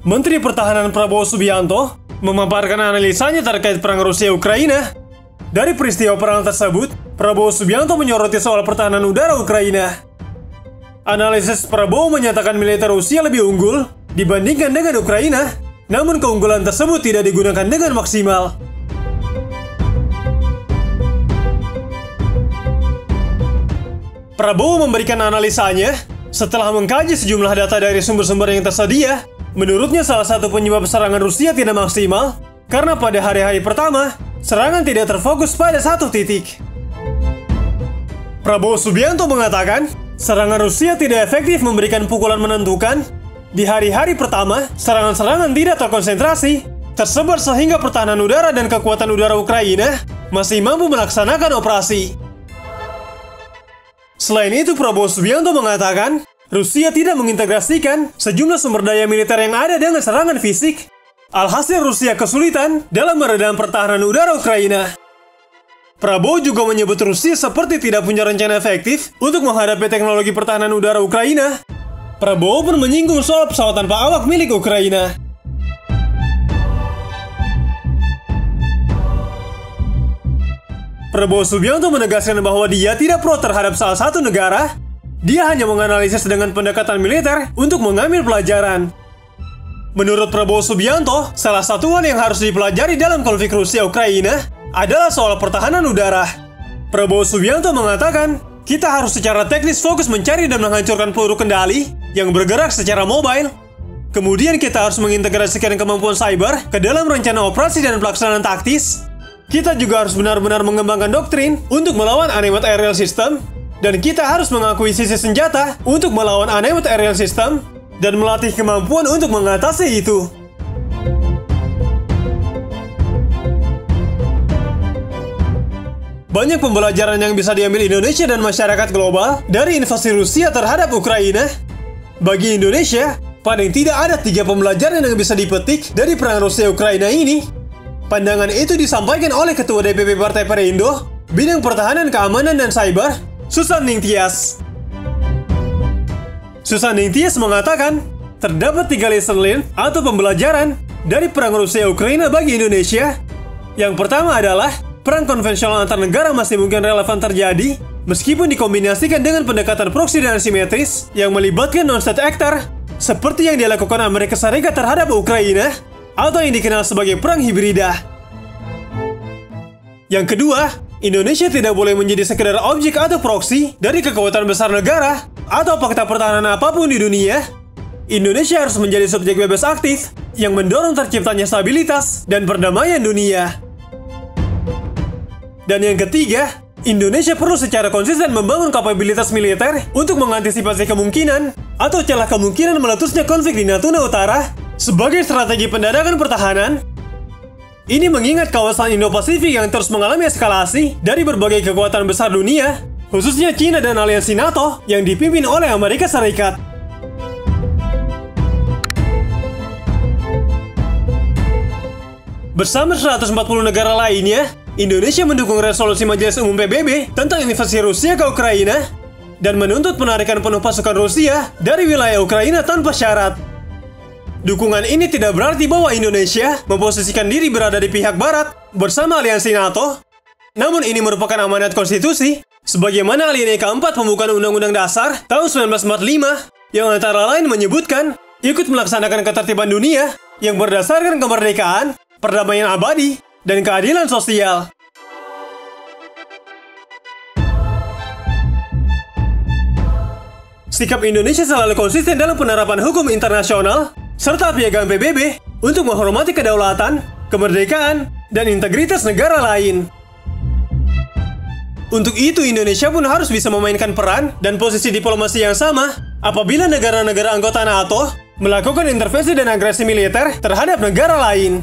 Menteri Pertahanan Prabowo Subianto memaparkan analisanya terkait perang Rusia-Ukraina. Dari peristiwa perang tersebut, Prabowo Subianto menyoroti soal pertahanan udara Ukraina. Analisis Prabowo menyatakan militer Rusia lebih unggul dibandingkan dengan Ukraina, namun keunggulan tersebut tidak digunakan dengan maksimal. Prabowo memberikan analisanya setelah mengkaji sejumlah data dari sumber-sumber yang tersedia. Menurutnya salah satu penyebab serangan Rusia tidak maksimal karena pada hari-hari pertama, serangan tidak terfokus pada satu titik. Prabowo Subianto mengatakan, serangan Rusia tidak efektif memberikan pukulan menentukan. Di hari-hari pertama, serangan-serangan tidak terkonsentrasi, tersebar sehingga pertahanan udara dan kekuatan udara Ukraina masih mampu melaksanakan operasi. Selain itu, Prabowo Subianto mengatakan, Rusia tidak mengintegrasikan sejumlah sumber daya militer yang ada dengan serangan fisik. Alhasil Rusia kesulitan dalam meredam pertahanan udara Ukraina. Prabowo juga menyebut Rusia seperti tidak punya rencana efektif untuk menghadapi teknologi pertahanan udara Ukraina. Prabowo pun menyinggung soal pesawat tanpa awak milik Ukraina. Prabowo Subianto menegaskan bahwa dia tidak pro terhadap salah satu negara. Dia hanya menganalisis dengan pendekatan militer untuk mengambil pelajaran. Menurut Prabowo Subianto, salah satu hal yang harus dipelajari dalam konflik Rusia-Ukraina adalah soal pertahanan udara. Prabowo Subianto mengatakan, kita harus secara teknis fokus mencari dan menghancurkan peluru kendali yang bergerak secara mobile. Kemudian kita harus mengintegrasikan kemampuan cyber ke dalam rencana operasi dan pelaksanaan taktis. Kita juga harus benar-benar mengembangkan doktrin untuk melawan unmanned aerial system. Dan kita harus mengakuisisi senjata untuk melawan unmanned aerial system dan melatih kemampuan untuk mengatasi itu. Banyak pembelajaran yang bisa diambil Indonesia dan masyarakat global dari invasi Rusia terhadap Ukraina. Bagi Indonesia, paling tidak ada 3 pembelajaran yang bisa dipetik dari perang Rusia-Ukraina ini. Pandangan itu disampaikan oleh Ketua DPP Partai Perindo, Bidang Pertahanan, Keamanan, dan Cyber, Susan Ningtyas. Susan Ningtyas mengatakan, terdapat 3 lesson learned atau pembelajaran dari perang Rusia-Ukraina bagi Indonesia. Yang pertama adalah, perang konvensional antar negara masih mungkin relevan terjadi, meskipun dikombinasikan dengan pendekatan proksi dan asimetris yang melibatkan non-state actor, seperti yang dilakukan Amerika Serikat terhadap Ukraina, atau yang dikenal sebagai perang hibrida. Yang kedua, Indonesia tidak boleh menjadi sekedar objek atau proksi dari kekuatan besar negara atau fakta pertahanan apapun di dunia. Indonesia harus menjadi subjek bebas aktif yang mendorong terciptanya stabilitas dan perdamaian dunia. Dan yang ketiga, Indonesia perlu secara konsisten membangun kapabilitas militer untuk mengantisipasi kemungkinan atau celah kemungkinan meletusnya konflik di Natuna Utara sebagai strategi pendadakan pertahanan. Ini mengingat kawasan Indo-Pasifik yang terus mengalami eskalasi dari berbagai kekuatan besar dunia, khususnya China dan aliansi NATO yang dipimpin oleh Amerika Serikat. Bersama 140 negara lainnya, Indonesia mendukung resolusi Majelis Umum PBB tentang invasi Rusia ke Ukraina dan menuntut penarikan penuh pasukan Rusia dari wilayah Ukraina tanpa syarat. Dukungan ini tidak berarti bahwa Indonesia memposisikan diri berada di pihak Barat bersama aliansi NATO. Namun ini merupakan amanat konstitusi, sebagaimana alinea keempat pembukaan Undang-Undang Dasar tahun 1945 yang antara lain menyebutkan ikut melaksanakan ketertiban dunia yang berdasarkan kemerdekaan, perdamaian abadi, dan keadilan sosial. Sikap Indonesia selalu konsisten dalam penerapan hukum internasional serta piagam PBB untuk menghormati kedaulatan, kemerdekaan, dan integritas negara lain. Untuk itu, Indonesia pun harus bisa memainkan peran dan posisi diplomasi yang sama apabila negara-negara anggota NATO melakukan intervensi dan agresi militer terhadap negara lain.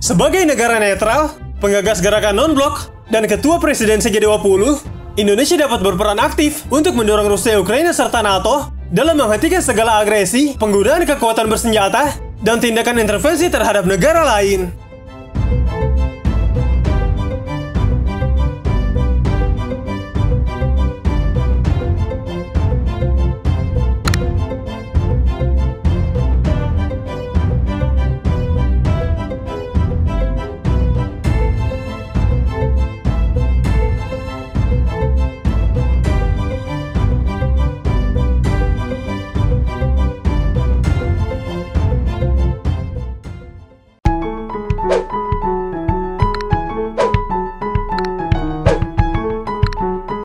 Sebagai negara netral, penggagas gerakan non-blok, dan ketua presidensi G20, Indonesia dapat berperan aktif untuk mendorong Rusia, Ukraina, serta NATO dalam menghentikan segala agresi, penggunaan kekuatan bersenjata, dan tindakan intervensi terhadap negara lain.